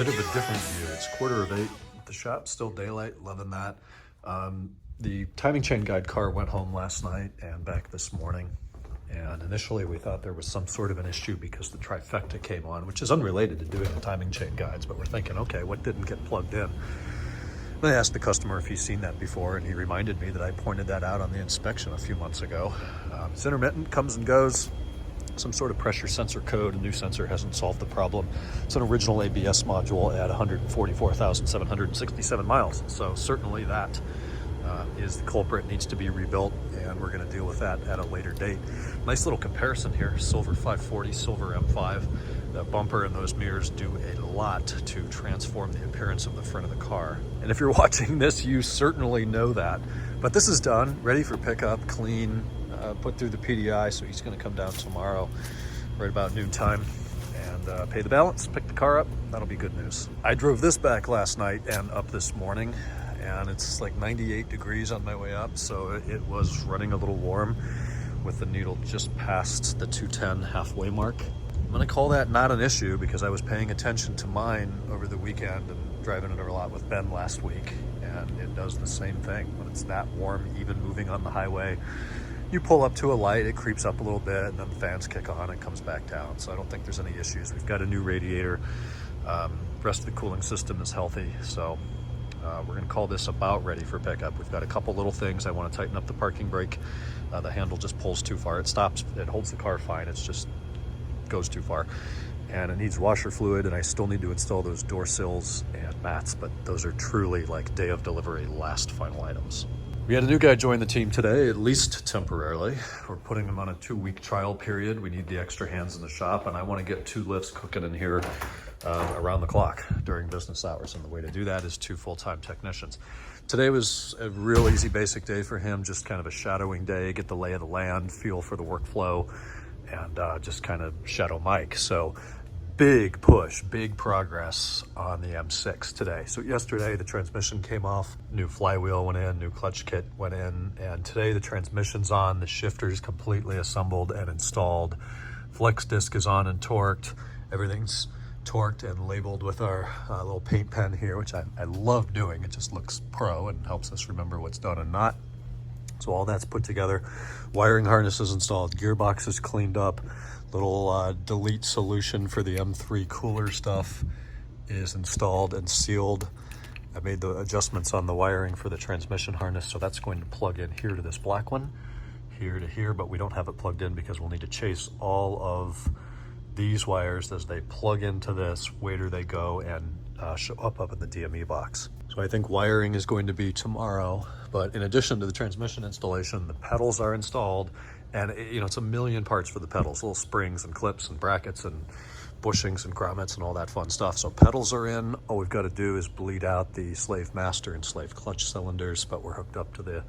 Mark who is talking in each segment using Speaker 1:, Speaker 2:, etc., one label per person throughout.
Speaker 1: bit of a different view. It's 7:45 at the shop, still daylight, loving that. The timing chain guide car went home last night and back this morning. And initially we thought there was some sort of an issue because the trifecta came on, which is unrelated to doing the timing chain guides, but we're thinking, okay, what didn't get plugged in? And I asked the customer if he's seen that before, and he reminded me that I pointed that out on the inspection a few months ago. It's intermittent, comes and goes. Some sort of pressure sensor code. A new sensor hasn't solved the problem. It's an original ABS module at 144,767 miles. So certainly that is the culprit, needs to be rebuilt, and we're going to deal with that at a later date. Nice little comparison here. Silver 540, silver M5. The bumper and those mirrors do a lot to transform the appearance of the front of the car. And if you're watching this, you certainly know that. But this is done, ready for pickup, clean, put through the PDI, so he's going to come down tomorrow right about noontime and pay the balance, pick the car up. That'll be good news. I drove this back last night and up this morning, and it's like 98 degrees on my way up, so it was running a little warm with the needle just past the 210 halfway mark. I'm going to call that not an issue because I was paying attention to mine over the weekend and driving it a lot with Ben last week, and it does the same thing. When it's that warm, even moving on the highway, you pull up to a light, it creeps up a little bit, and then the fans kick on and comes back down. So I don't think there's any issues. We've got a new radiator. The rest of the cooling system is healthy. So we're going to call this about ready for pickup. We've got a couple little things. I want to tighten up the parking brake. The handle just pulls too far. It stops, it holds the car fine. It's just goes too far. And it needs washer fluid, and I still need to install those door sills and mats, but those are truly like day of delivery, last final items. We had a new guy join the team today, at least temporarily. We're putting him on a 2-week trial period. We need the extra hands in the shop, and I want to get 2 lifts cooking in here around the clock during business hours. And the way to do that is 2 full-time technicians. Today was a real easy, basic day for him, just kind of a shadowing day, get the lay of the land, feel for the workflow, and just kind of shadow Mike. So big push, big progress on the M6 today. So yesterday the transmission came off, new flywheel went in, new clutch kit went in, and today the transmission's on, the shifter's completely assembled and installed, flex disc is on and torqued, everything's torqued and labeled with our little paint pen here, which I love doing. It just looks pro and helps us remember what's done and not. So all that's put together, wiring harness is installed, gearbox is cleaned up, little delete solution for the M3 cooler stuff is installed and sealed. I made the adjustments on the wiring for the transmission harness, so that's going to plug in here to this black one, here to here, but we don't have it plugged in because we'll need to chase all of these wires as they plug into this, where they go, and show up in the DME box. So I think wiring is going to be tomorrow, but in addition to the transmission installation, the pedals are installed. And you know, it's a million parts for the pedals, little springs and clips and brackets and bushings and grommets and all that fun stuff. So pedals are in. All we've got to do is bleed out the slave master and slave clutch cylinders, but we're hooked up to the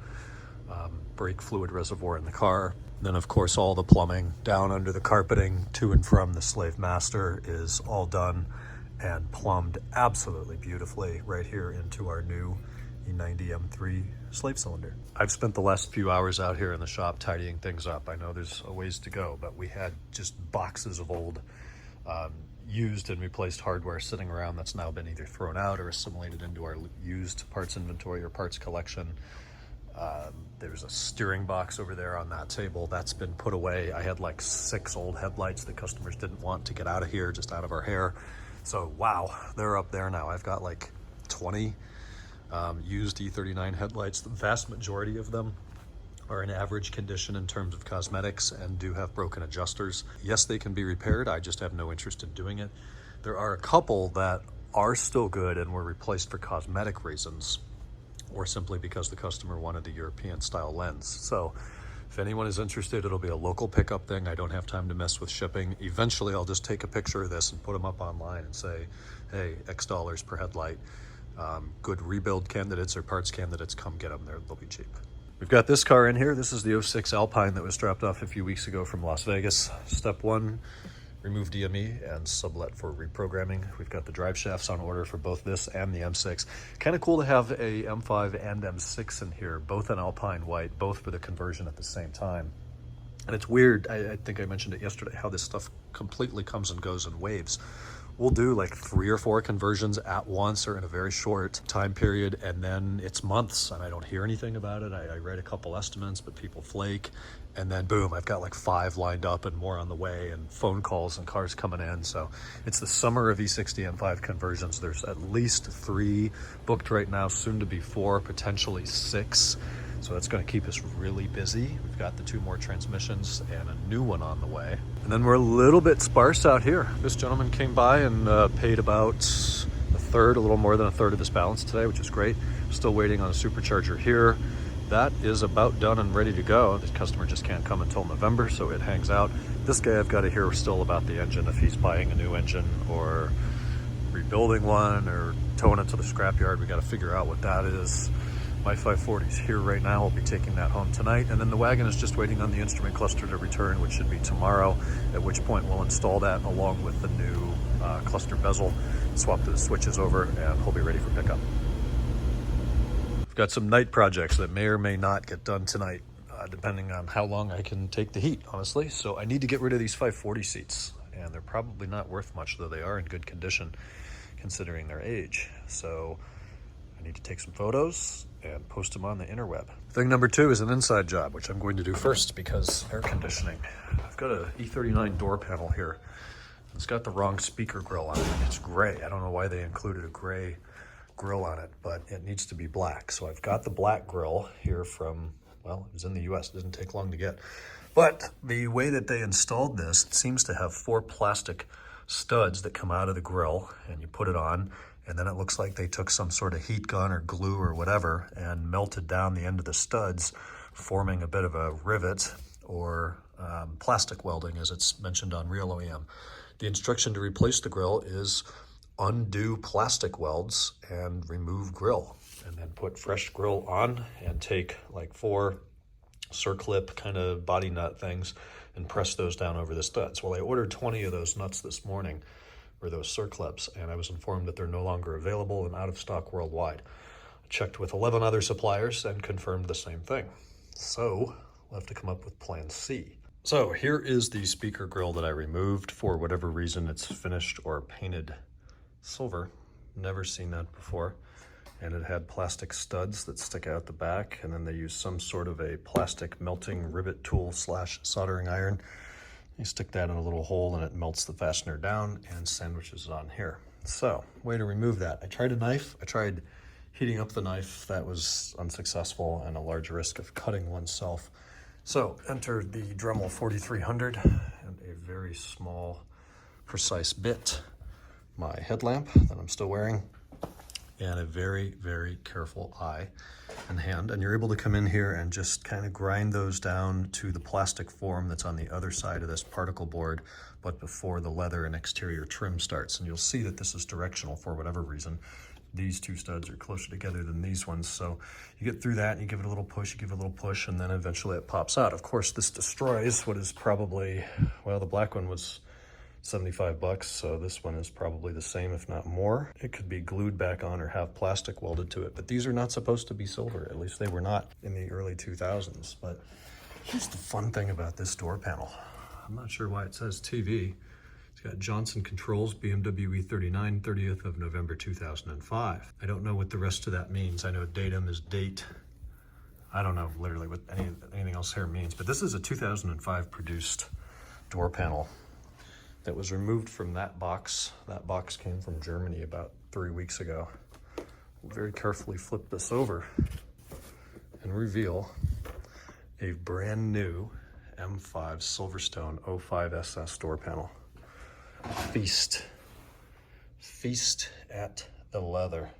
Speaker 1: brake fluid reservoir in the car. And then of course all the plumbing down under the carpeting to and from the slave master is all done and plumbed absolutely beautifully right here into our new E90 M3 slave cylinder. I've spent the last few hours out here in the shop tidying things up. I know there's a ways to go, but we had just boxes of old used and replaced hardware sitting around that's now been either thrown out or assimilated into our used parts inventory or parts collection. There's a steering box over there on that table that's been put away. I had like 6 old headlights that customers didn't want to get out of here, just out of our hair. So wow, they're up there now. I've got like 20 used E39 headlights. The vast majority of them are in average condition in terms of cosmetics and do have broken adjusters. Yes, they can be repaired. I just have no interest in doing it. There are a couple that are still good and were replaced for cosmetic reasons, or simply because the customer wanted a European style lens. So if anyone is interested, it'll be a local pickup thing. I don't have time to mess with shipping. Eventually I'll just take a picture of this and put them up online and say, hey, X dollars per headlight. Good rebuild candidates or parts candidates, come get them. They'll be cheap. We've got this car in here. This is the 06 Alpine that was dropped off a few weeks ago from Las Vegas. Step 1, remove DME and sublet for reprogramming. We've got the drive shafts on order for both this and the M6. Kind of cool to have a M5 and M6 in here, both in Alpine white, both for the conversion at the same time. And it's weird, I think I mentioned it yesterday, how this stuff completely comes and goes in waves. we'll do like 3 or 4 conversions at once or in a very short time period, and then it's months and I don't hear anything about it. I write a couple estimates, but people flake, and then boom, I've got like 5 lined up and more on the way, and phone calls and cars coming in. So it's the summer of E60 M5 conversions. There's at least 3 booked right now, soon to be 4, potentially 6. So that's going to keep us really busy. We've got the 2 more transmissions and a new one on the way. And then we're a little bit sparse out here. This gentleman came by and paid about a little more than a third of this balance today, which is great. Still waiting on a supercharger here. That is about done and ready to go. The customer just can't come until November, so it hangs out. This guy, I've got to hear still about the engine, if he's buying a new engine or rebuilding one or towing it to the scrapyard. We got to figure out what that is. My 540 is here right now. I'll be taking that home tonight. And then the wagon is just waiting on the instrument cluster to return, which should be tomorrow, at which point we'll install that along with the new cluster bezel, swap the switches over, and he'll be ready for pickup. I've got some night projects that may or may not get done tonight, depending on how long I can take the heat, honestly. So I need to get rid of these 540 seats, and they're probably not worth much, though they are in good condition considering their age. So I need to take some photos and post them on the interweb. Thing number 2 is an inside job, which I'm going to do first because air conditioning. I've got a E39 door panel here. It's got the wrong speaker grill on it. It's gray. I don't know why they included a gray grill on it, but it needs to be black. So I've got the black grill here from, well, it was in the US. It doesn't take long to get. But the way that they installed this, it seems to have 4 plastic studs that come out of the grill, and you put it on, and then it looks like they took some sort of heat gun or glue or whatever and melted down the end of the studs, forming a bit of a rivet or plastic welding, as it's mentioned on Real OEM. The instruction to replace the grill is undo plastic welds and remove grill, and then put fresh grill on and take like 4 circlip kind of body nut things and press those down over the studs. Well, I ordered 20 of those nuts this morning, or those circlips, and I was informed that they're no longer available and out of stock worldwide. I checked with 11 other suppliers and confirmed the same thing. So we'll have to come up with plan C. So here is the speaker grill that I removed. For whatever reason, it's finished or painted silver. Never seen that before. And it had plastic studs that stick out the back, and then they use some sort of a plastic melting rivet tool / soldering iron. You stick that in a little hole and it melts the fastener down and sandwiches it on here. So, way to remove that. I tried a knife. I tried heating up the knife. That was unsuccessful and a large risk of cutting oneself. So, enter the Dremel 4300 and a very small, precise bit. My headlamp that I'm still wearing, and a very, very careful eye and hand. And you're able to come in here and just kind of grind those down to the plastic form that's on the other side of this particle board, but before the leather and exterior trim starts. And you'll see that this is directional for whatever reason. These 2 studs are closer together than these ones. So you get through that and you give it a little push, you give it a little push, and then eventually it pops out. Of course, this destroys what is probably, well, the black one was $75, so this one is probably the same, if not more. It could be glued back on or have plastic welded to it, but these are not supposed to be silver. At least they were not in the early 2000s. But here's the fun thing about this door panel. I'm not sure why it says TV. It's got Johnson Controls, BMW E39, 30th of November 2005. I don't know what the rest of that means. I know datum is date. I don't know literally what anything else here means, but this is a 2005 produced door panel that was removed from that box. That box came from Germany about 3 weeks ago. We'll very carefully flip this over and reveal a brand new M5 Silverstone O5SS door panel. Feast at the leather.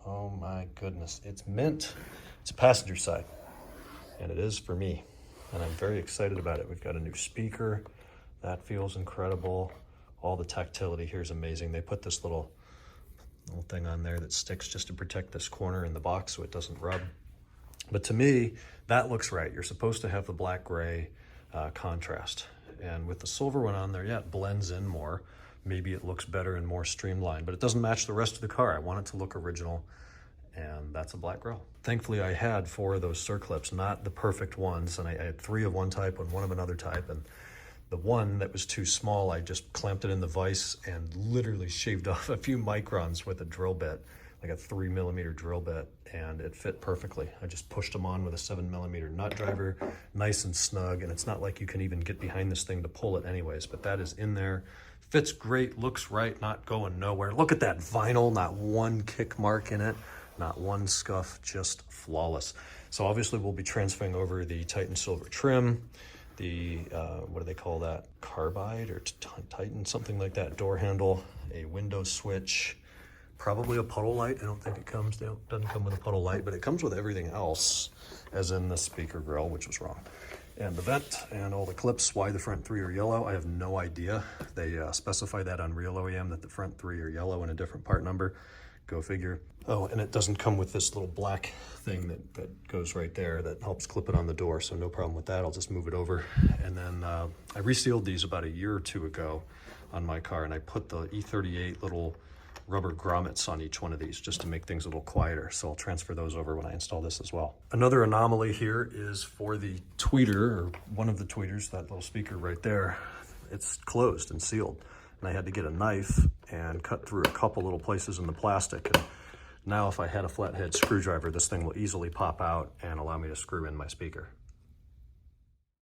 Speaker 1: Oh my goodness, it's mint. It's a passenger side, and it is for me, and I'm very excited about it. We've got a new speaker. That feels incredible. All the tactility here is amazing. They put this little thing on there that sticks just to protect this corner in the box so it doesn't rub. But to me, that looks right. You're supposed to have the black-gray contrast. And with the silver one on there, yeah, it blends in more. Maybe it looks better and more streamlined, but it doesn't match the rest of the car. I want it to look original, and that's a black grill. Thankfully, I had 4 of those circlips, not the perfect ones, and I had 3 of one type and 1 of another type, and The one that was too small, I just clamped it in the vise and literally shaved off a few microns with a drill bit, like a 3mm drill bit, and it fit perfectly. I just pushed them on with a 7mm nut driver, nice and snug, and it's not like you can even get behind this thing to pull it anyways, but that is in there. Fits great, looks right, not going nowhere. Look at that vinyl, not one kick mark in it, not one scuff, just flawless. So obviously we'll be transferring over the Titan silver trim, the, what do they call that? Carbide or Titan, something like that, door handle, a window switch, probably a puddle light. I don't think it doesn't come with a puddle light, but it comes with everything else, as in the speaker grill, which was wrong. And the vent and all the clips. Why the front three are yellow, I have no idea. They specify that on Real OEM that the front three are yellow in a different part number. Go figure. Oh, and it doesn't come with this little black thing that goes right there that helps clip it on the door, so no problem with that. I'll just move it over. And then I resealed these about a year or two ago on my car, and I put the E38 little rubber grommets on each one of these just to make things a little quieter. So I'll transfer those over when I install this as well. Another anomaly here is for the tweeter, or one of the tweeters, that little speaker right there. It's closed and sealed. And I had to get a knife and cut through a couple little places in the plastic. And now if I had a flathead screwdriver, this thing will easily pop out and allow me to screw in my speaker.